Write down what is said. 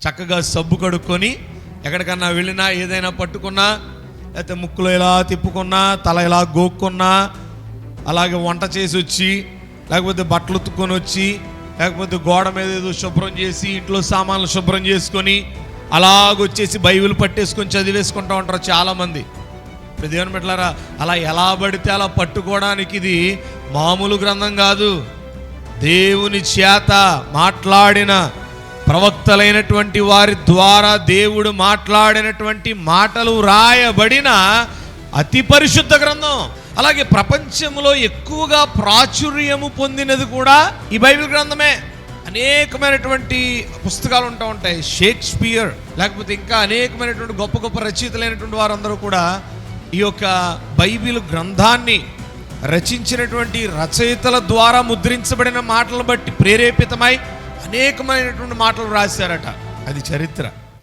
చక్కగా సబ్బు కడుక్కొని ఎక్కడికన్నా వెళ్ళినా, ఏదైనా పట్టుకున్నా, లేకపోతే ముక్కులో ఇలా తిప్పుకున్నా, తల ఇలా గోక్కున్నా, అలాగే వంట చేసి వచ్చి, లేకపోతే బట్టలు ఉతుక్కొని వచ్చి, లేకపోతే గోడ మీద ఏదో శుభ్రం చేసి, ఇంట్లో సామాన్లు శుభ్రం చేసుకొని అలాగొచ్చేసి బైబిల్ పట్టేసుకొని చదివేసుకుంటూ ఉంటారు చాలామంది. దేవుని బిడ్డలారా, అలా ఎలా పడితే అలా పట్టుకోవడానికి ఇది మామూలు గ్రంథం కాదు. దేవుని చేత మాట్లాడిన ప్రవక్తలైనటువంటి వారి ద్వారా దేవుడు మాట్లాడినటువంటి మాటలు రాయబడిన అతి పరిశుద్ధ గ్రంథం. అలాగే ప్రపంచంలో ఎక్కువగా ప్రాచుర్యము పొందినది కూడా ఈ బైబిల్ గ్రంథమే. అనేకమైనటువంటి పుస్తకాలు ఉంటాయి. షేక్స్పియర్, లేకపోతే ఇంకా అనేకమైనటువంటి గొప్ప గొప్ప రచయితలైనటువంటి వారందరూ కూడా ఈ యొక్క బైబిల్ గ్రంథాన్ని రచించినటువంటి రచయితల ద్వారా ముద్రించబడిన మాటలను బట్టి ప్రేరేపితమై అనేకమైనటువంటి మాటలు రాశారట. అది చరిత్ర.